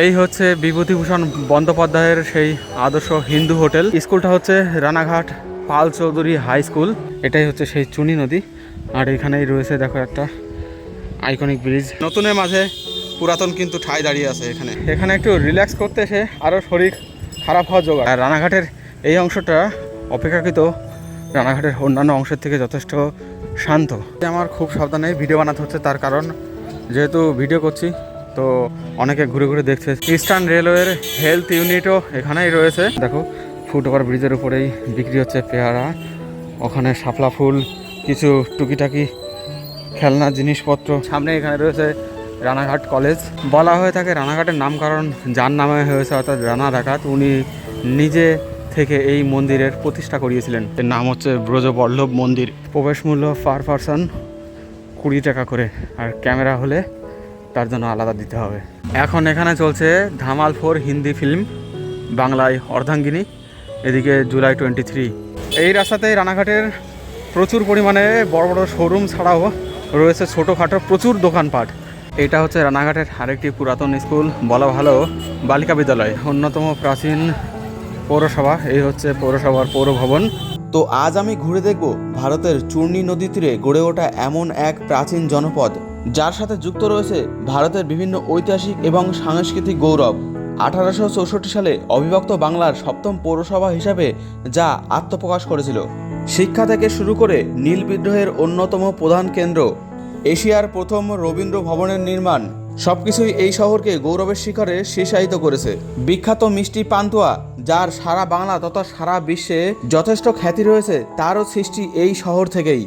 এই হচ্ছে বিভূতিভূষণ বন্দ্যোপাধ্যায়ের সেই আদর্শ হিন্দু হোটেল। স্কুলটা হচ্ছে রানাঘাট পাল চৌধুরী হাই স্কুল। এটাই হচ্ছে সেই চুনি নদী। আর এখানেই রয়েছে দেখো একটা আইকনিক ব্রিজ। নতুনের মাঝে পুরাতন কিন্তু ঠাঁই দাঁড়িয়ে আছে। এখানে একটু রিল্যাক্স করতে এসে আরও শরীর খারাপ হওয়া জোগাড়। আর রানাঘাটের এই অংশটা অপেক্ষাকৃত রানাঘাটের অন্যান্য অংশের থেকে যথেষ্ট শান্ত। আমার খুব সাবধানে ভিডিও বানাতে হচ্ছে, তার কারণ যেহেতু ভিডিও করছি তো অনেকে ঘুরে ঘুরে দেখছে। ইস্টার্ন রেলওয়ের হেলথ ইউনিটও এখানেই রয়েছে। দেখো ফুটওভার ব্রিজের উপরেই বিক্রি হচ্ছে পেয়ারা, ওখানে শাপলা ফুল, কিছু টুকিটাকি খেলনা জিনিসপত্র। সামনে এখানে রয়েছে রানাঘাট কলেজ। বলা হয়ে থাকে রানাঘাটের নামকরণ যার নামে হয়েছে, অর্থাৎ রানা ডাকাত, উনি নিজে থেকে এই মন্দিরের প্রতিষ্ঠা করিয়েছিলেন। এর নাম হচ্ছে ব্রজবল্লভ মন্দির। প্রবেশ মূল্য পার পারসন 20 টাকা করে, আর ক্যামেরা হলে তার জন্য আলাদা দিতে হবে। এখন এখানে চলছে ধামাল 4 হিন্দি ফিল্ম, বাংলায় অর্ধাঙ্গিনী, এদিকে জুলাই 23। এই রাস্তাতেই রানাঘাটের প্রচুর পরিমাণে বড় বড় শোরুম ছাড়াও রয়েছে ছোটোখাটো প্রচুর দোকানপাট। এটা হচ্ছে রানাঘাটের আরেকটি পুরাতন স্কুল, বলা ভালো বালিকা বিদ্যালয়, অন্যতম প্রাচীন পৌরসভা। এই হচ্ছে পৌরসভার পৌর ভবন। তো আজ আমি ঘুরে দেখব ভারতের চূর্ণী নদী তীরে গড়ে ওঠা এমন এক প্রাচীন জনপদ, যার সাথে যুক্ত রয়েছে ভারতের বিভিন্ন ঐতিহাসিক এবং সাংস্কৃতিক গৌরব। 1864 সালে অবিভক্ত বাংলার 7ম পৌরসভা হিসাবে যা আত্মপ্রকাশ করেছিল। শিক্ষা থেকে শুরু করে নীল বিদ্রোহের অন্যতম প্রধান কেন্দ্র, এশিয়ার প্রথম রবীন্দ্র ভবনের নির্মাণ, সবকিছুই এই শহরকে গৌরবের শিখরে শীর্ষায়িত করেছে। বিখ্যাত মিষ্টি পান্তুয়া, যার সারা বাংলা তথা সারা বিশ্বে যথেষ্ট খ্যাতি রয়েছে, তারও সৃষ্টি এই শহর থেকেই।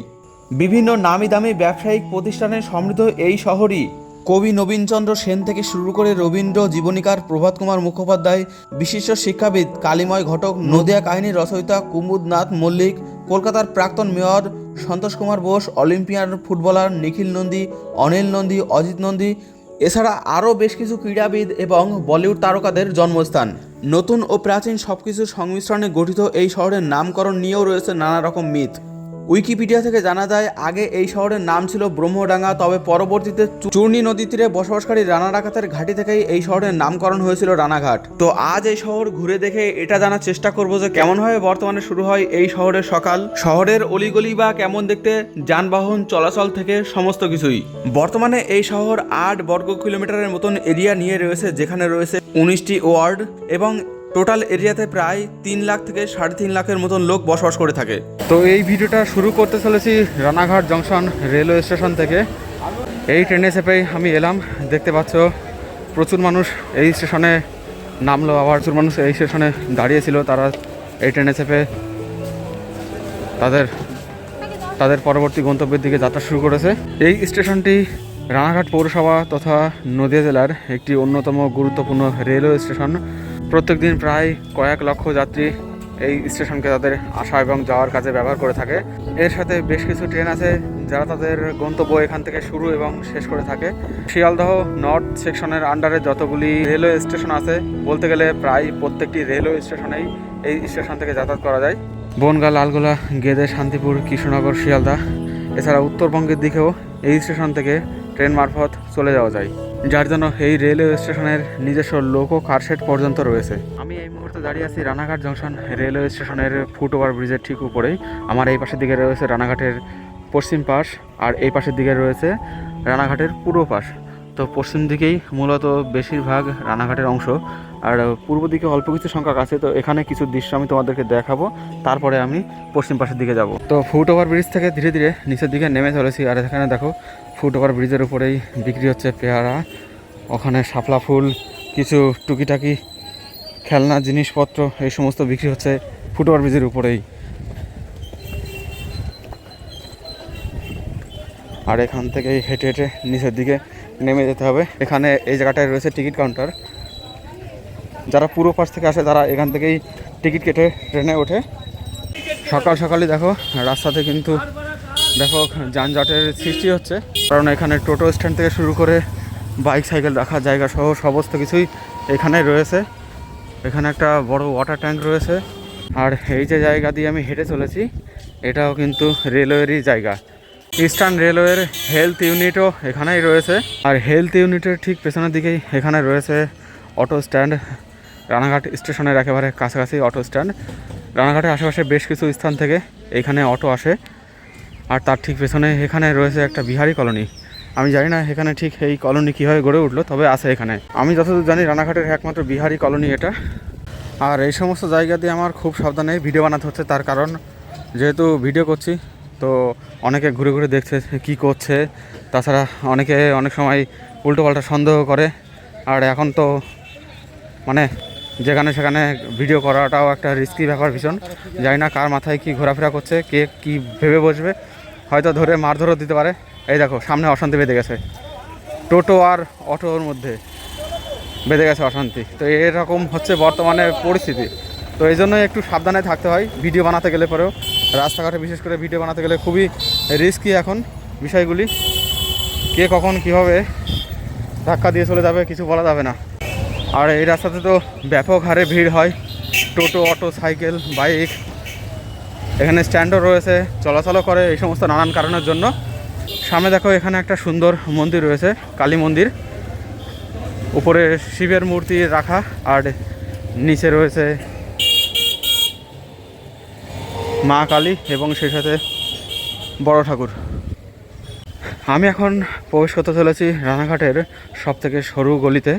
বিভিন্ন নামি দামি ব্যবসায়িক প্রতিষ্ঠানে সমৃদ্ধ এই শহরই কবি নবীনচন্দ্র সেন থেকে শুরু করে রবীন্দ্র জীবনীকার প্রভাত কুমার মুখোপাধ্যায়, বিশিষ্ট শিক্ষাবিদ কালিময় ঘটক, নদিয়া কাহিনীর রচয়িতা কুমুদনাথ মল্লিক, কলকাতার প্রাক্তন mayor Santosh Kumar Bose, Olympian footballer নিখিল নন্দী, অনিল নন্দী, অজিত নন্দী, এছাড়া আরও বেশ কিছু ক্রীড়াবিদ এবং বলিউড তারকাদের জন্মস্থান। নতুন ও প্রাচীন সবকিছুর সংমিশ্রণে গঠিত এই শহরের নামকরণ নিয়েও রয়েছে নানা রকম মিথ। উইকিপিডিয়া থেকে জানা যায়, আগে এই শহরের নাম ছিল ব্রহ্মডাঙ্গা, তবে পরবর্তীতে চূর্ণী নদী তীরে বসবাসকারী রানা ডাকাতের ঘাঁটি থেকেই এই শহরের নামকরণ হয়েছিল রানাঘাট। তো আজ এই শহর ঘুরে দেখে এটা জানার চেষ্টা করব যে কেমনভাবে বর্তমানে শুরু হয় এই শহরের সকাল, শহরের অলিগলি বা কেমন দেখতে, যানবাহন চলাচল থেকে সমস্ত কিছুই। বর্তমানে এই শহর 8 বর্গ কিলোমিটারের মতন এরিয়া নিয়ে রয়েছে, যেখানে রয়েছে 19টি ওয়ার্ড এবং টোটাল এরিয়াতে প্রায় 3 লাখ থেকে 3.5 লাখের মতন লোক বসবাস করে থাকে। তো এই ভিডিওটা শুরু করতে চলেছি রানাঘাট জংশন রেলওয়ে স্টেশন থেকে। এই ট্রেনে চেপেই আমি এলাম। দেখতে পাচ্ছ প্রচুর মানুষ এই স্টেশনে নামলো, আবার প্রচুর মানুষ এই স্টেশনে দাঁড়িয়েছিল। তারা এই ট্রেনে চেপে তাদের পরবর্তী গন্তব্যের দিকে যাত্রা শুরু করেছে। এই স্টেশনটি রানাঘাট পৌরসভা তথা নদিয়া জেলার একটি অন্যতম গুরুত্বপূর্ণ রেলওয়ে স্টেশন। প্রত্যেকদিন প্রায় কয়েক লক্ষ যাত্রী এই স্টেশনকে তাদের আসা এবং যাওয়ার কাজে ব্যবহার করে থাকে। এর সাথে বেশ কিছু ট্রেন আছে যারা তাদের গন্তব্য এখান থেকে শুরু এবং শেষ করে থাকে। শিয়ালদহ নর্থ সেকশনের আন্ডারে যতগুলি রেলওয়ে স্টেশন আছে, বলতে গেলে প্রায় প্রত্যেকটি রেলওয়ে স্টেশনেই এই স্টেশন থেকে যাতায়াত করা যায়। বনগা, লালগোলা, গেদে, শান্তিপুর, কৃষ্ণনগর, শিয়ালদা, এছাড়া উত্তরবঙ্গের দিকেও এই স্টেশন থেকে ট্রেন মারফত চলে যাওয়া যায়, যার জন্য এই রেলওয়ে স্টেশনের নিজস্ব লোকো কারশেড পর্যন্ত রয়েছে। আমি এই মুহূর্তে দাঁড়িয়ে আছি রানাঘাট জংশন রেলওয়ে স্টেশনের ফুটওভার ব্রিজের ঠিক উপরেই। আমার এই পাশের দিকে রয়েছে রানাঘাটের পশ্চিম পাশ, আর এই পাশের দিকে রয়েছে রানাঘাটের পূর্ব পাশ। তো পশ্চিম দিকেই মূলত বেশিরভাগ রানাঘাটের অংশ, আর পূর্ব দিকে অল্প কিছু সংখ্যক আছে। তো এখানে কিছু দৃশ্য আমি তোমাদেরকে দেখাবো, তারপরে আমি পশ্চিম পাশের দিকে যাব। তো ফুটওভার ব্রিজ থেকে ধীরে ধীরে নিচের দিকে নেমে চলেছি। আর এখানে দেখো ফুটওভার ব্রিজের উপরেই বিক্রি হচ্ছে পেয়ারা, ওখানে শাপলা ফুল, কিছু টুকিটাকি খেলনা জিনিসপত্র, এই সমস্ত বিক্রি হচ্ছে ফুটওভার ব্রিজের উপরেই। আর এখান থেকে হেঁটে হেঁটে নিচের দিকে নেমে যেতে হবে। এখানে এই জায়গাটায় রয়েছে টিকিট কাউন্টার। যারা পূর্ব পাশ থেকে আসে তারা এখান থেকেই টিকিট কেটে ট্রেনে ওঠে। সকাল সকালই দেখো রাস্তাতে কিন্তু ব্যাপক যানজটের সৃষ্টি হচ্ছে, কারণ এখানে টোটো স্ট্যান্ড থেকে শুরু করে বাইক সাইকেল রাখার জায়গা সহ সমস্ত কিছুই এখানে রয়েছে। এখানে একটা বড় ওয়াটার ট্যাঙ্ক রয়েছে। আর এই যে জায়গা দিয়ে আমি হেঁটে চলেছি, এটাও কিন্তু রেলওয়েরই জায়গা। ইস্টার্ন রেলওয়ের হেলথ ইউনিটও এখানেই রয়েছে। আর হেলথ ইউনিটের ঠিক পেছনের দিকেই এখানে রয়েছে অটো স্ট্যান্ড, রানাঘাট স্টেশনের একেবারে কাছাকাছি অটো স্ট্যান্ড। রানাঘাটের আশেপাশে বেশ কিছু স্থান থেকে এইখানে অটো আসে। আর তার ঠিক পেছনে এখানে রয়েছে একটা বিহারি কলোনি। আমি জানি না এখানে ঠিক এই কলোনি কীভাবে গড়ে উঠলো, তবে আছে এখানে। আমি যতদূর জানি রানাঘাটের একমাত্র বিহারি কলোনি এটা। আর এই সমস্ত জায়গা দিয়ে আমার খুব সাবধানে ভিডিও বানাতে হচ্ছে, তার কারণ যেহেতু ভিডিও করছি তো অনেকে ঘুরে ঘুরে দেখছে কি করছে। তাছাড়া অনেকে অনেক সময় উল্টোপাল্টা সন্দেহ করে। আর এখন তো মানে যেখানে সেখানে ভিডিও করাটাও একটা রিস্কি ব্যাপার ভীষণ। জানি না কার মাথায় কি ঘোরাফেরা করছে, কে কি ভেবে বসবে, হয়তো ধরে মারধরও দিতে পারে। এই দেখো সামনে অশান্তি বেঁধে গেছে, টোটো আর অটোর মধ্যে বেঁধে গেছে অশান্তি। তো এরকম হচ্ছে বর্তমানে পরিস্থিতি। তো এই জন্যই একটু সাবধানে থাকতে হয় ভিডিও বানাতে গেলে। পরেও রাস্তাঘাটে বিশেষ করে ভিডিও বানাতে গেলে খুবই রিস্কি এখন বিষয়গুলি। কে কখন কীভাবে ধাক্কা দিয়ে চলে যাবে কিছু বলা যাবে না। আর এই রাস্তাতে তো ব্যাপক হারে ভিড় হয়, টোটো, অটো, সাইকেল, বাইক। এখানে স্ট্যান্ডও রয়েছে, চলাচলও করে এই সমস্ত নানান কারণের জন্য। সামনে দেখো এখানে একটা সুন্দর মন্দির রয়েছে, কালী মন্দির। উপরে শিবের মূর্তি রাখা আর নিচে রয়েছে মা কালী এবং সেই সাথে বড় ঠাকুর। আমি এখন প্রবেশ করতে চলেছি রানাঘাটের সবথেকে সরু গলিতে।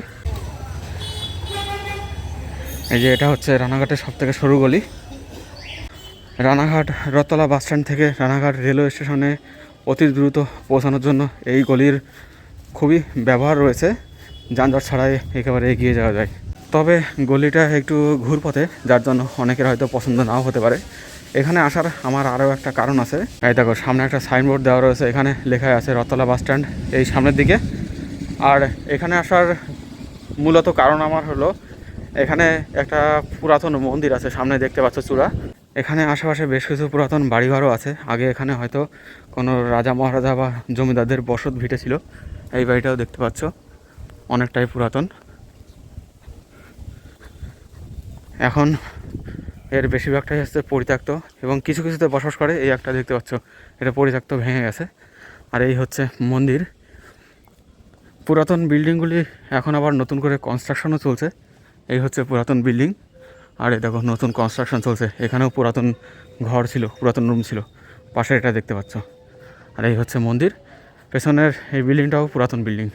এই যে এটা হচ্ছে রানাঘাটের সবথেকে সরু গলি। রানাঘাট রথতলা বাসস্ট্যান্ড থেকে রানাঘাট রেলওয়ে স্টেশনে অতি দ্রুত পৌঁছানোর জন্য এই গলির খুবই ব্যবহার রয়েছে। যানজট ছাড়াই একেবারে এগিয়ে যাওয়া যায়। তবে গলিটা একটু ঘুরপথে, যার জন্য অনেকের হয়তো পছন্দ নাও হতে পারে। এখানে আসার আমার আরও একটা কারণ আছে। এই দেখো সামনে একটা সাইনবোর্ড দেওয়া রয়েছে, এখানে লেখা আছে রথতলা বাসস্ট্যান্ড এই সামনের দিকে। আর এখানে আসার মূলত কারণ আমার হলো, এখানে একটা পুরাতন মন্দির আছে সামনে দেখতে পাচ্ছ চূড়া। এখানে আশেপাশে বেশ কিছু পুরাতন বাড়িঘরও আছে। আগে এখানে হয়তো কোনো রাজা মহারাজা বা জমিদারদের বসত ভিটে ছিল। এই বাড়িটাও দেখতে পাচ্ছ অনেকটাই পুরাতন। এখন এর বেশিরভাগটাই হচ্ছে পরিত্যক্ত এবং কিছু কিছুতে বসবাস করে। এই একটা দেখতে পাচ্ছ, এটা পরিত্যক্ত, ভেঙে গেছে। আর এই হচ্ছে মন্দির। পুরাতন বিল্ডিংগুলি এখন আবার নতুন করে কনস্ট্রাকশনও চলছে। এই হচ্ছে পুরাতন বিল্ডিং, আর এই দেখো নতুন কনস্ট্রাকশন চলছে। এখানেও পুরাতন ঘর ছিল, পুরাতন রুম ছিল, পাশে এটা দেখতে পাচ্ছ। আর এই হচ্ছে মন্দির। পেছনের এই বিল্ডিংটাও পুরাতন বিল্ডিং।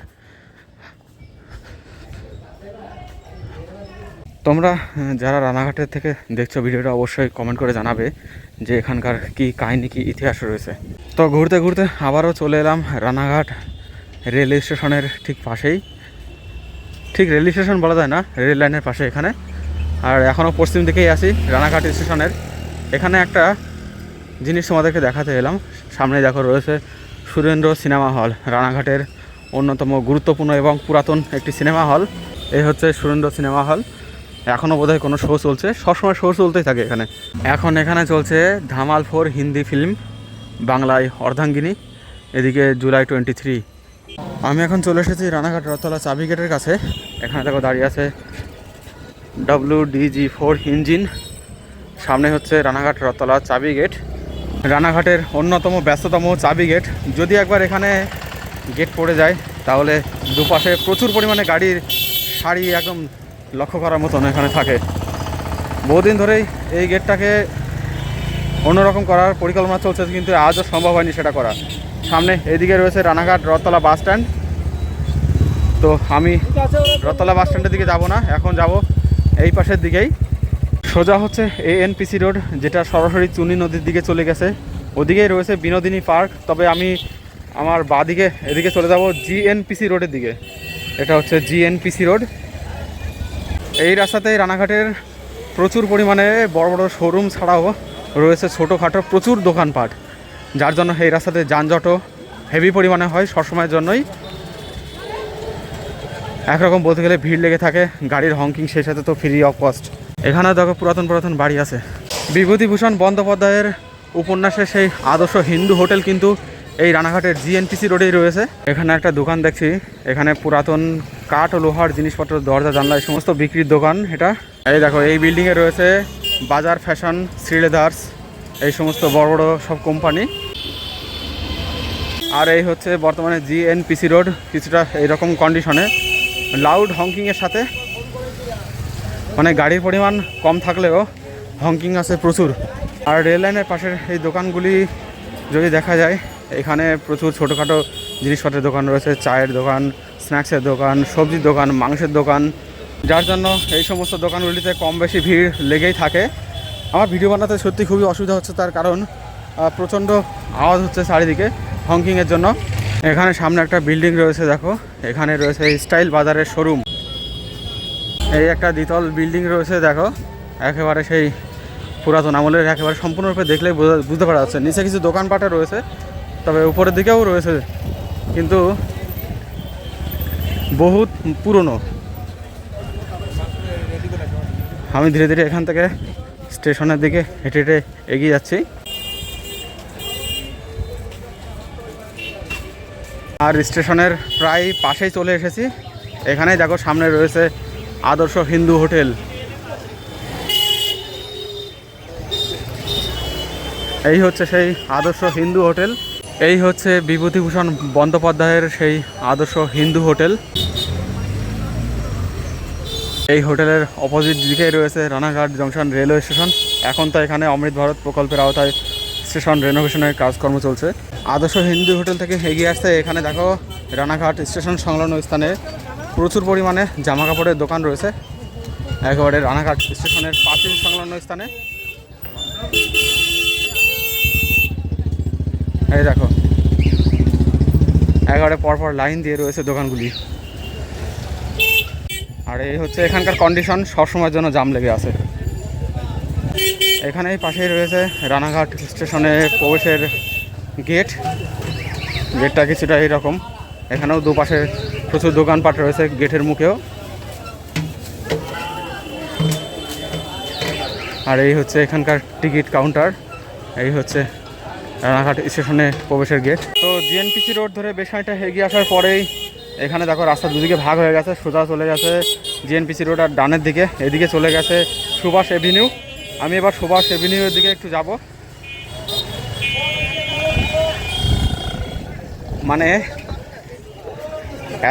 তোমরা যারা রানাঘাটের থেকে দেখছো ভিডিওটা অবশ্যই কমেন্ট করে জানাবে যে এখানকার কি কাহিনী, কি ইতিহাস রয়েছে। তো ঘুরতে ঘুরতে আবারও চলে এলাম রানাঘাট রেল স্টেশনের ঠিক পাশেই। ঠিক রেল স্টেশন বলা যায় না, রেল লাইনের পাশে এখানে। আর এখনও পশ্চিম দিকেই আছি রানাঘাট স্টেশনের। এখানে একটা জিনিস তোমাদেরকে দেখাতে এলাম। সামনে দেখো রয়েছে সুরেন্দ্র সিনেমা হল, রানাঘাটের অন্যতম গুরুত্বপূর্ণ এবং পুরাতন একটি সিনেমা হল। এই হচ্ছে সুরেন্দ্র সিনেমা হল। এখনও বোধহয় কোনো শো চলছে, সবসময় শো চলতেই থাকে এখানে। এখন এখানে চলছে ধামাল 4 হিন্দি ফিল্ম, বাংলায় অর্ধাঙ্গিনী, এদিকে জুলাই 23। আমি এখন চলে এসেছি রানাঘাট রথতলা চাবি গেটের কাছে। এখানে দেখো দাঁড়িয়ে আছে WDG4 ইঞ্জিন। সামনে হচ্ছে রানাঘাট রথতলা চাবি গেট, রানাঘাটের অন্যতম ব্যস্ততম চাবি গেট। যদি একবার এখানে গেট পড়ে যায় তাহলে দুপাশে প্রচুর পরিমাণে গাড়ির সারি একদম লক্ষ্য করার মতন এখানে থাকে। বহুদিন ধরেই এই গেটটাকে অন্যরকম করার পরিকল্পনা চলছে, কিন্তু আজও সম্ভব হয়নি সেটা করা। সামনে এইদিকে রয়েছে রানাঘাট রথতলা বাস স্ট্যান্ড। তো আমি রথতলা বাস স্ট্যান্ডের দিকে যাব না, এখন যাব এই পাশের দিকেই। সোজা হচ্ছে ANPC রোড, যেটা সরাসরি চুনি নদীর দিকে চলে গেছে। ওদিকেই রয়েছে বিনোদিনী পার্ক। তবে আমি আমার বাঁদিকে এদিকে চলে যাব GNPC রোডের দিকে। এটা হচ্ছে GNPC রোড। এই রাস্তাতেই রানাঘাটের প্রচুর পরিমাণে বড় বড় শোরুম ছাড়াও রয়েছে ছোটোখাটো প্রচুর দোকানপাট, যার জন্য এই রাস্তাতে যানজটও হেভি পরিমাণে হয় সবসময়ের জন্যই। একরকম বলতে গেলে ভিড় লেগে থাকে, গাড়ির হংকিং, সেই সাথে তো ফ্রি অফ কস্ট। এখানে দেখো পুরাতন পুরাতন বাড়ি আছে। বিভূতিভূষণ বন্দ্যোপাধ্যায়ের উপন্যাসের সেই আদর্শ হিন্দু হোটেল কিন্তু এই রানাঘাটের GNPC রোডেই রয়েছে। এখানে একটা দোকান দেখছি, এখানে পুরাতন কাঠ ও লোহার জিনিসপত্র, দরজা জানলা, এই সমস্ত বিক্রির দোকান এটা। এই দেখো এই বিল্ডিংয়ে রয়েছে বাজার ফ্যাশন, শ্রীলেদার্স, এই সমস্ত বড় বড় সব কোম্পানি। আর এই হচ্ছে বর্তমানে GNPC রোড কিছুটা এইরকম কন্ডিশনে, লাউড হংকিংয়ের সাথে মানে গাড়ির পরিমাণ কম থাকলেও হংকিং আছে প্রচুর। আর রেল লাইনের পাশের এই দোকানগুলি যদি দেখা যায়, এখানে প্রচুর ছোটোখাটো জিনিসপত্রের দোকান রয়েছে, চায়ের দোকান, স্ন্যাক্সের দোকান, সবজির দোকান, মাংসের দোকান, যার জন্য এই সমস্ত দোকানগুলিতে কম বেশি ভিড় লেগেই থাকে। আমার ভিডিও বানাতে সত্যি খুবই অসুবিধা হচ্ছে, তার কারণ প্রচণ্ড আওয়াজ হচ্ছে চারিদিকে হংকিংয়ের জন্য। এখানে সামনে একটা বিল্ডিং রয়েছে, দেখো এখানে রয়েছে স্টাইল বাজারের শোরুম। এই একটা দ্বিতল বিল্ডিং রয়েছে, দেখো একেবারে সেই পুরাতন আমলের, একেবারে সম্পূর্ণরূপে দেখলেই বুঝতে পারা যাচ্ছে। নিচে কিছু দোকানপাটে রয়েছে, তবে উপরের দিকেও রয়েছে, কিন্তু বহুত পুরনো। আমি ধীরে ধীরে এখান থেকে স্টেশনের দিকে হেঁটে হেঁটে এগিয়ে যাচ্ছি। আর স্টেশনের প্রায় পাশেই চলে এসেছি। এখানেই দেখো সামনে রয়েছে আদর্শ হিন্দু হোটেল। এই হচ্ছে সেই আদর্শ হিন্দু হোটেল। এই হচ্ছে বিভূতিভূষণ বন্দ্যোপাধ্যায়ের সেই আদর্শ হিন্দু হোটেল। এই হোটেলের অপোজিট দিকে রয়েছে রানাঘাট জংশন রেলওয়ে স্টেশন। এখন তো এখানে অমৃত ভারত প্রকল্পের আওতায় স্টেশন রেনোভেশনের কাজকর্ম চলছে। আদর্শ হিন্দু হোটেল থেকে এগিয়ে আসতে এখানে দেখো রানাঘাট স্টেশন সংলগ্ন স্থানে প্রচুর পরিমাণে জামা কাপড়ের দোকান রয়েছে, একেবারে রানাঘাট স্টেশনের পাঁচিল সংলগ্ন স্থানে। এই দেখো একেবারে পরপর লাইন দিয়ে রয়েছে দোকানগুলি। আর এই হচ্ছে এখানকার কন্ডিশন, সবসময়ের জন্য জাম লেগে আছে। এখানেই পাশেই রয়েছে রানাঘাট স্টেশনে প্রবেশের গেট। গেটটা কিছুটা এইরকম, এখানেও দুপাশে প্রচুর দোকানপাট রয়েছে গেটের মুখেও। আর এই হচ্ছে এখানকার টিকিট কাউন্টার। এই হচ্ছে রানাঘাট স্টেশনে প্রবেশের গেট। তো জিএনপিসি রোড ধরে বেশ খানিকটা এগিয়ে আসার পরেই এখানে দেখো রাস্তা দুদিকে ভাগ হয়ে গেছে। সোজা চলে গেছে জিএনপিসি রোড, আর ডানের দিকে এদিকে চলে গেছে সুভাষ এভিনিউ। আমি এবার সুভাষ এভিনিউর দিকে একটু যাব। মানে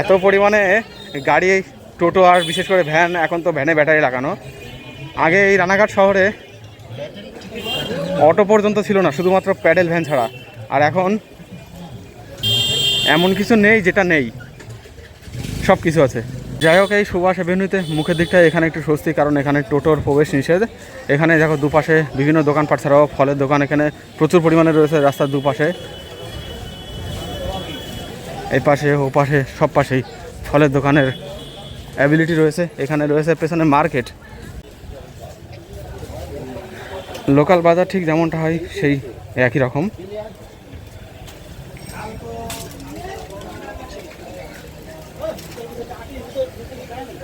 এত পরিমাণে গাড়ি, টোটো আর বিশেষ করে ভ্যান, এখন তো ভ্যানে ব্যাটারি লাগানো। আগে এই রানাঘাট শহরে অটো পর্যন্ত ছিল না, শুধুমাত্র প্যাডেল ভ্যান ছাড়া। আর এখন এমন কিছু নেই যেটা নেই, সব কিছু আছে। যাই হোক, এই সুভাষ এভিনিউতে মুখের দিকটা এখানে একটু স্বস্তি, কারণ এখানে টোটোর প্রবেশ নিষেধ। এখানে দেখো দুপাশে বিভিন্ন দোকানপাট ছাড়াও ফলের দোকান এখানে প্রচুর পরিমাণে রয়েছে রাস্তার দুপাশে। এই পাশে ও পাশে সব পাশেই ফলের দোকানের অ্যাবিলিটি রয়েছে। এখানে রয়েছে পেছনে মার্কেট। লোকাল বাজার ঠিক যেমনটা হয় সেই একই রকম।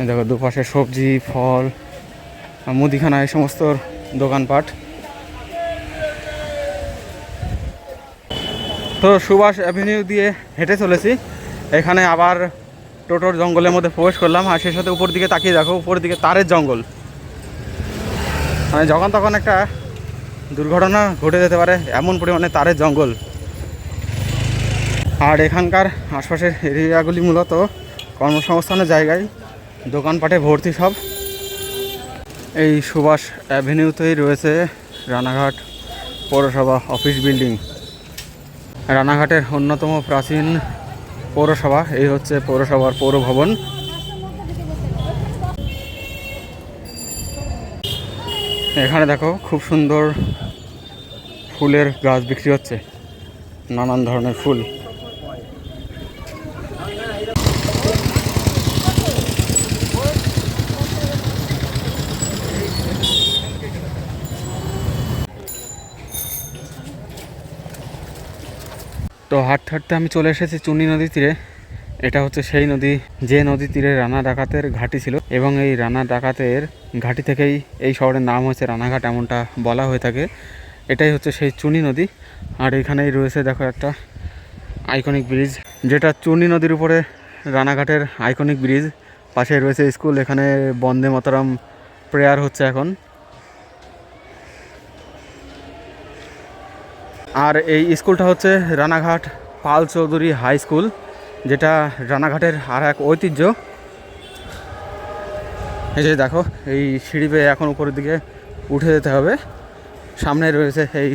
দেখো দুপাশে সবজি, ফল, মুদিখানা, এই সমস্ত দোকানপাট। তো সুভাষ অ্যাভিনিউ দিয়ে হেঁটে চলেছি। এখানে আবার টোটোর জঙ্গলের মধ্যে প্রবেশ করলাম। আর সেই সাথে উপর দিকে তাকিয়ে দেখো, উপর দিকে তারের জঙ্গল। মানে যখন তখন একটা দুর্ঘটনা ঘটে যেতে পারে, এমন পরিমাণে তারের জঙ্গল। আর এখানকার আশপাশের এরিয়াগুলি মূলত কর্মসংস্থানের জায়গায়, দোকানপাটে ভর্তি সব। এই সুভাষ অ্যাভিনিউতেই রয়েছে রানাঘাট পৌরসভা অফিস বিল্ডিং। রানাঘাটের অন্যতম প্রাচীন পৌরসভা, এই হচ্ছে পৌরসভার পৌর ভবন। এখানে দেখো খুব সুন্দর ফুলের গাছ বিক্রি হচ্ছে, নানান ধরনের ফুল। তো হাঁটতে হাঁটতে আমি চলে এসেছি চুনি নদীর তীরে। এটা হচ্ছে সেই নদী, যে নদীর তীরে রানা ডাকাতের ঘাঁটি ছিল, এবং এই রানা ডাকাতের ঘাঁটি থেকেই এই শহরের নাম হয়েছে রানাঘাট, এমনটা বলা হয়ে থাকে। এটাই হচ্ছে সেই চুনি নদী। আর এখানেই রয়েছে দেখো একটা আইকনিক ব্রিজ, যেটা চুনি নদীর উপরে রানাঘাটের আইকনিক ব্রিজ। পাশে রয়েছে স্কুল, এখানে বন্দে মাতরম প্রেয়ার হচ্ছে এখন। আর এই স্কুলটা হচ্ছে রানাঘাট পাল চৌধুরী হাই স্কুল, যেটা রানাঘাটের আর এক ঐতিহ্য। এই যে দেখো, এই সিঁড়ি বেয়ে এখন উপরের দিকে উঠে যেতে হবে। সামনে রয়েছে এই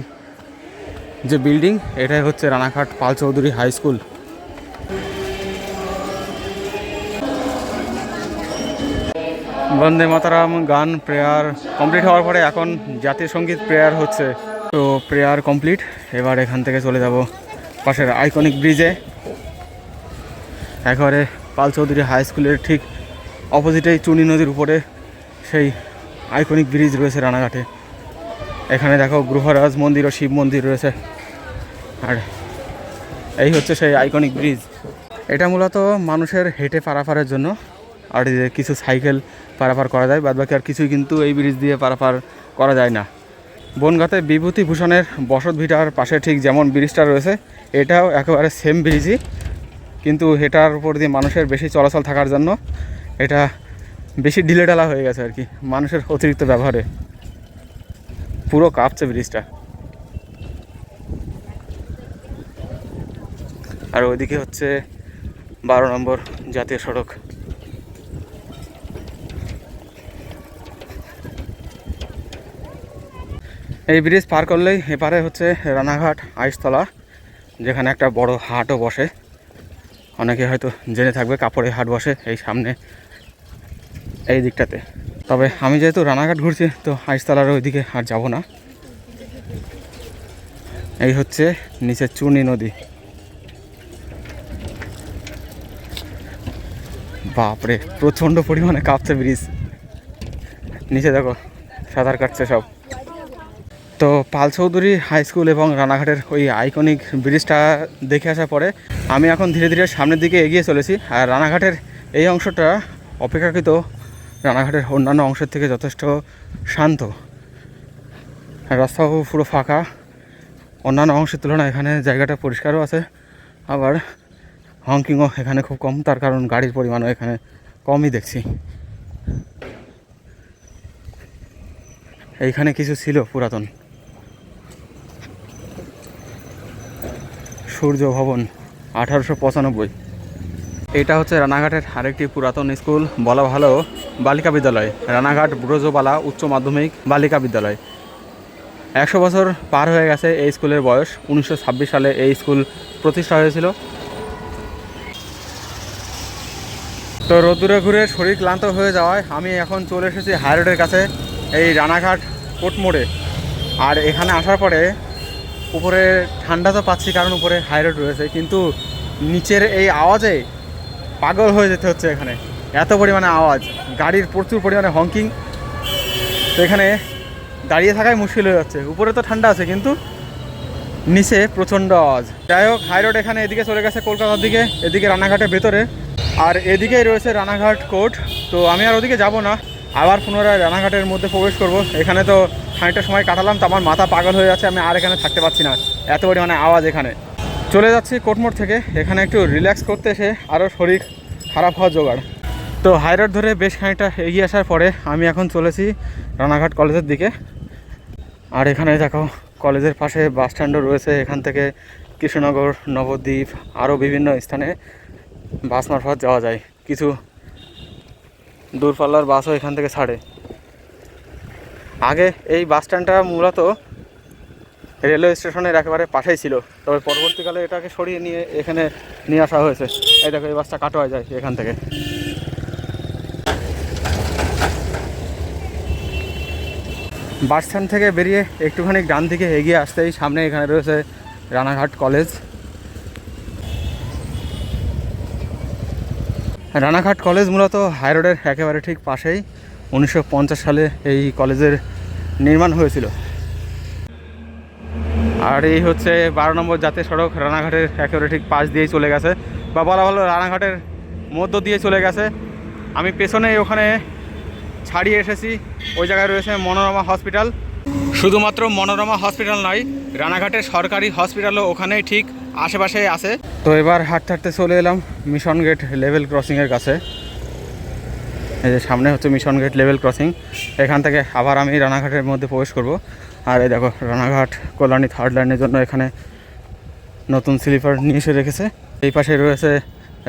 যে বিল্ডিং, এটাই হচ্ছে রানাঘাট পাল চৌধুরী হাই স্কুল। বন্দে মাতারাম গান প্রেয়ার কমপ্লিট হওয়ার পরে এখন জাতীয় সঙ্গীত প্রেয়ার হচ্ছে। তো প্রেয়ার কমপ্লিট, এবার এখান থেকে চলে যাব পাশের আইকনিক ব্রিজে। একেবারে পাল চৌধুরী হাই স্কুলের ঠিক অপোজিটেই চুনি নদীর উপরে সেই আইকনিক ব্রিজ রয়েছে রানাঘাটে। এখানে দেখো গ্রহরাজ মন্দির ও শিব মন্দির রয়েছে, আর এই হচ্ছে সেই আইকনিক ব্রিজ। এটা মূলত মানুষের হেঁটে পারাপারের জন্য, আর যে কিছু সাইকেল পারাপার করা যায়, বাদবাকি আর কিছুই কিন্তু এই ব্রিজ দিয়ে পারাপার করা যায় না। বনগাঁতে বিভূতিভূষণের বসত ভিটার পাশে ঠিক যেমন ব্রিজটা রয়েছে, এটাও একেবারে সেম ব্রিজই, কিন্তু এটার উপর দিয়ে মানুষের বেশি চলাচল থাকার জন্য এটা বেশি ঢিলেঢালা হয়ে গেছে আর কি, মানুষের অতিরিক্ত ব্যবহারে পুরো কাঁপছে ব্রিজটা। আর ওইদিকে হচ্ছে 12 নম্বর জাতীয় সড়ক। এই ব্রিজ পার করলেই এপারে হচ্ছে রানাঘাট আইসতলা, যেখানে একটা বড় হাটও বসে। অনেকে হয়তো জেনে থাকবে, কাপড়ের হাট বসে এই সামনে এই দিকটাতে। তবে আমি যেহেতু রানাঘাট ঘুরছি, তো আইসতলার ওইদিকে আর যাব না। এই হচ্ছে নিচে চুনি নদী। বাপরে, প্রচণ্ড পরিমাণে কাঁপছে ব্রিজ। নিচে দেখো সাঁতার কাটছে সব। তো পাল চৌধুরী হাই স্কুল এবং রানাঘাটের ওই আইকনিক ব্রিজটা দেখে আসার পরে আমি এখন ধীরে ধীরে সামনের দিকে এগিয়ে চলেছি। আর রানাঘাটের এই অংশটা অপেক্ষাকৃত রানাঘাটের অন্যান্য অংশের থেকে যথেষ্ট শান্ত, রাস্তাও পুরো ফাঁকা। অন্যান্য অংশের তুলনায় এখানে জায়গাটা পরিষ্কারও আছে, আবার হংকিংও এখানে খুব কম, তার কারণ গাড়ির পরিমাণও এখানে কমই দেখছি। এইখানে কিছু ছিল পুরাতন, সূর্য ভবন 1895। এটা হচ্ছে রানাঘাটের আরেকটি পুরাতন স্কুল, বলা ভালো বালিকা বিদ্যালয়, রানাঘাট ব্রজবালা উচ্চ মাধ্যমিক বালিকা বিদ্যালয়। 100 বছর পার হয়ে গেছে এই স্কুলের বয়স। 1926 সালে এই স্কুল প্রতিষ্ঠা হয়েছিল। তো রোদ্দুরে ঘুরে শরীর ক্লান্ত হয়ে যাওয়ায় আমি এখন চলে এসেছি হাই রোডের কাছে, এই রানাঘাট কোট মোড়ে। আর এখানে আসার পরে উপরে ঠান্ডা তো পাচ্ছি, কারণ উপরে হাই রোড রয়েছে, কিন্তু নিচের এই আওয়াজে পাগল হয়ে যেতে হচ্ছে। এখানে এত পরিমাণে আওয়াজ, গাড়ির প্রচুর পরিমাণে হংকিং, তো এখানে দাঁড়িয়ে থাকাই মুশকিল হয়ে যাচ্ছে। উপরে তো ঠান্ডা আছে, কিন্তু নিচে প্রচণ্ড আওয়াজ। যাই হোক, হাই রোড এখানে এদিকে চলে গেছে কলকাতার দিকে, এদিকে রানাঘাটের ভেতরে, আর এদিকেই রয়েছে রানাঘাট কোর্ট। তো আমি আর ওদিকে যাব না, আবার পুনরায় রানাঘাটের মধ্যে প্রবেশ করব। এখানে তো খানিকটা সময় কাটালাম, তো আমার মাথা পাগল হয়ে যাচ্ছে, আমি আর এখানে থাকতে পারছি না, এত পরিমাণে আওয়াজ। এখানে চলে যাচ্ছি কোর্টমোড় থেকে, এখানে একটু রিল্যাক্স করতে এসে আরও শরীর খারাপ হওয়া জোগাড়। তো হাই রোড ধরে বেশ খানিকটা এগিয়ে আসার পরে আমি এখন চলেছি রানাঘাট কলেজের দিকে। আর এখানে দেখো কলেজের পাশে বাস স্ট্যান্ডও রয়েছে, এখান থেকে কৃষ্ণনগর, নবদ্বীপ আরও বিভিন্ন স্থানে বাস মারফত যাওয়া যায়। কিছু দূরপাল্লার বাসও এখান থেকে ছাড়ে। আগে এই বাস স্ট্যান্ডটা মূলত রেলওয়ে স্টেশনের একেবারে পাশেই ছিল, তবে পরবর্তীকালে এটাকে সরিয়ে নিয়ে এখানে নিয়ে আসা হয়েছে। এই দেখো, এই বাসটা কাটোয়া যায় এখান থেকে। বাস স্ট্যান্ড থেকে বেরিয়ে একটুখানি ডান দিকে এগিয়ে আসতেই সামনে এখানে রয়েছে রানাঘাট কলেজ। রানাঘাট কলেজ মূলত হাই রোডের একেবারে ঠিক পাশেই। 1950 সালে এই কলেজের নির্মাণ হয়েছিল। আর এই হচ্ছে 12 নম্বর জাতীয় সড়ক, রানাঘাটের একেবারে ঠিক পাশ দিয়েই চলে গেছে, বা বলা ভালো রানাঘাটের মধ্য দিয়ে চলে গেছে। আমি পেছনে ওখানে ছাড়িয়ে এসেছি, ওই জায়গায় রয়েছে মনোরমা হসপিটাল। শুধুমাত্র মনোরমা হসপিটাল নয়, রানাঘাটের সরকারি হসপিটালও ওখানেই ঠিক আশেপাশে আছে। তো এবার হাঁটতে হাঁটতে চলে এলাম মিশন গেট লেভেল ক্রসিংয়ের কাছে। এই যে সামনে হচ্ছে মিশন গেট লেভেল ক্রসিং, এখান থেকে আবার আমি রানাঘাটের মধ্যে প্রবেশ করব। আর এই দেখো, রানাঘাট কল্যাণী থার্ড লাইনের জন্য এখানে নতুন স্লিপার নিয়ে এসে রেখেছে। এই পাশে রয়েছে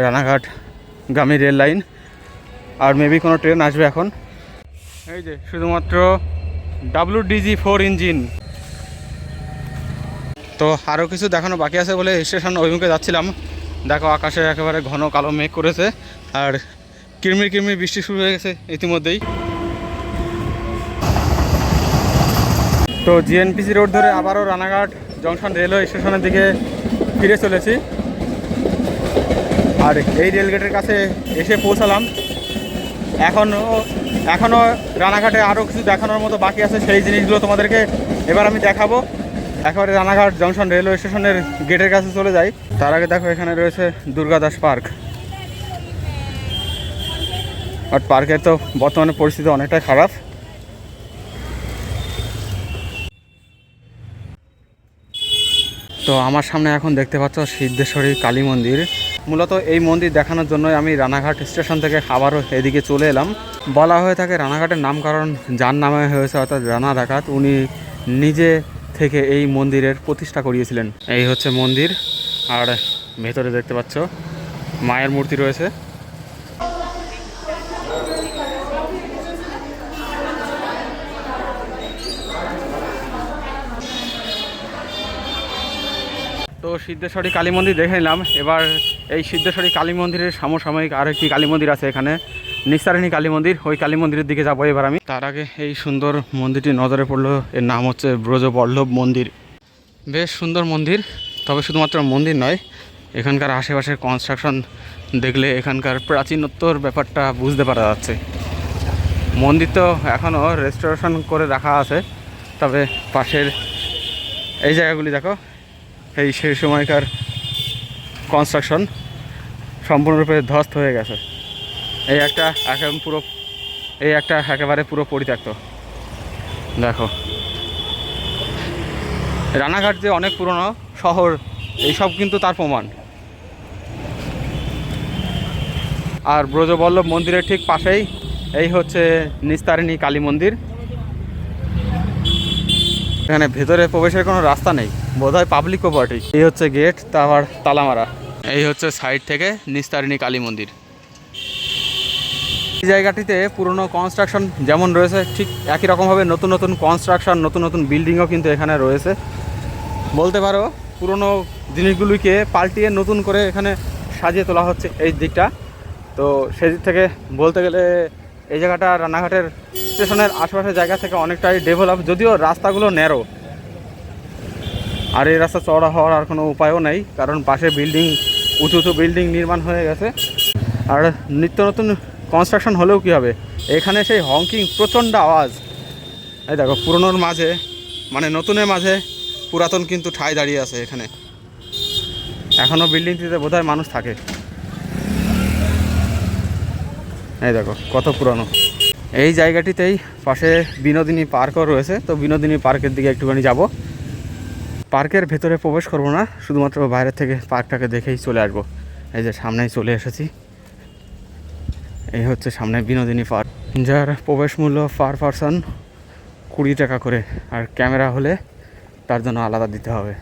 রানাঘাট গামী রেল লাইন, আর মেবি কোনো ট্রেন আসবে এখন। এই যে শুধুমাত্র WDG-4 ইঞ্জিন। তো আরও কিছু দেখানো বাকি আছে বলে স্টেশন অভিমুখে যাচ্ছিলাম। দেখো আকাশে একেবারে ঘন কালো মেঘ করেছে আর কিরমির কিরমির বৃষ্টি শুরু হয়ে গেছে ইতিমধ্যেই। তো জিএনপিসি রোড ধরে আবারও রানাঘাট জংশন রেলওয়ে স্টেশনের দিকে ফিরে চলেছি। আর এই রেলগেটের কাছে এসে পৌঁছালাম। এখনও রানাঘাটে আরও কিছু দেখানোর মতো বাকি আছে, সেই জিনিসগুলো তোমাদেরকে এবার আমি দেখাবো। একেবারে রানাঘাট জংশন রেলওয়ে স্টেশনের গেটের কাছে চলে যাই। তার আগে দেখো এখানে রয়েছে দুর্গাদাস পার্ক। আর পার্কের তো বর্তমানে পরিস্থিতি অনেকটাই খারাপ। তো আমার সামনে এখন দেখতে পাচ্ছ সিদ্ধেশ্বরী কালী মন্দির। মূলত এই মন্দির দেখানোর জন্যই আমি রানাঘাট স্টেশন থেকে আবারও এদিকে চলে এলাম। বলা হয়ে থাকে রানাঘাটের নামকরণ যার নামে হয়েছে, অর্থাৎ রানা ডাকাত, উনি নিজে থেকে এই মন্দিরের প্রতিষ্ঠা করিয়েছিলেন। এই হচ্ছে মন্দির, আর ভেতরে দেখতে পাচ্ছ মায়ের মূর্তি রয়েছে। তো সিদ্ধেশ্বরী কালী মন্দির দেখে নিলাম। এবার এই সিদ্ধেশ্বরী কালী মন্দিরের সমসাময়িক আরেকটি কালী মন্দির আছে এখানে, নিস্তারিণী কালী মন্দির। ওই কালী মন্দিরের দিকে যাবো এবার আমি। তার আগে এই সুন্দর মন্দিরটি নজরে পড়লো। এর নাম হচ্ছে ব্রজবল্লভ মন্দির। বেশ সুন্দর মন্দির, তবে শুধুমাত্র মন্দির নয়, এখানকার আশেপাশের কনস্ট্রাকশন দেখলে এখানকার প্রাচীনত্বর ব্যাপারটা বুঝতে পারা যাচ্ছে। মন্দির তো এখনও রেস্টোরেশন করে রাখা আছে, তবে পাশের এই জায়গাগুলি দেখো, এই সেই সময়কার কনস্ট্রাকশন সম্পূর্ণরূপে ধ্বস্ত হয়ে গেছে। এই একটা একেবারে পুরো পরিত্যক্ত। দেখো রানাঘাট যে অনেক পুরনো শহর, এইসব কিন্তু তার প্রমাণ। আর ব্রজবল্লভ মন্দিরের ঠিক পাশেই এই হচ্ছে নিস্তারিণী কালী মন্দির। এখানে ভেতরে প্রবেশের কোনো রাস্তা নেই, বোধহয় পাবলিক প্রপার্টি। এই হচ্ছে গেট, তা আবার তালামারা। এই হচ্ছে সাইড থেকে নিস্তারিণী কালী মন্দির। এই জায়গাটিতে পুরনো কনস্ট্রাকশন যেমন রয়েছে, ঠিক একই রকমভাবে নতুন নতুন কনস্ট্রাকশন, নতুন নতুন বিল্ডিংও কিন্তু এখানে রয়েছে। বলতে পারো পুরনো জিনিসগুলিকে পাল্টিয়ে নতুন করে এখানে সাজিয়ে তোলা হচ্ছে এই দিকটা। তো সেদিক থেকে বলতে গেলে এই জায়গাটা রানাঘাটের স্টেশনের আশেপাশের জায়গা থেকে অনেকটাই ডেভেলপ, যদিও রাস্তাগুলো ন্যারো। আর এই রাস্তা চওড়া হওয়ার আর কোনো উপায়ও নেই, কারণ পাশে বিল্ডিং, উঁচু উঁচু বিল্ডিং নির্মাণ হয়ে গেছে। আর নিত্য নতুন কনস্ট্রাকশন হলেও কী হবে, এখানে সেই হংকিং প্রচণ্ড আওয়াজ। এই দেখো পুরনোর মাঝে, মানে নতুনের মাঝে পুরাতন কিন্তু ঠাঁই দাঁড়িয়ে আছে এখানে। এখনও বিল্ডিংটিতে বোধহয় মানুষ থাকে। এই দেখো কত পুরনো। এই জায়গাটিতেই পাশে বিনোদিনী পার্কও রয়েছে। তো বিনোদিনী পার্কের দিকে একটুখানি যাব। পার্কের ভেতরে প্রবেশ করব না, শুধুমাত্র বাইরে থেকে পার্কটাকে দেখেই চলে আসবো। এই যে সামনেই চলে এসেছি। এই হচ্ছে সামনে বিনোদিনী পার্ক, যার প্রবেশ মূল্য পার পারসন 20 টাকা করে, আর ক্যামেরা হলে তার জন্য আলাদা দিতে হবে।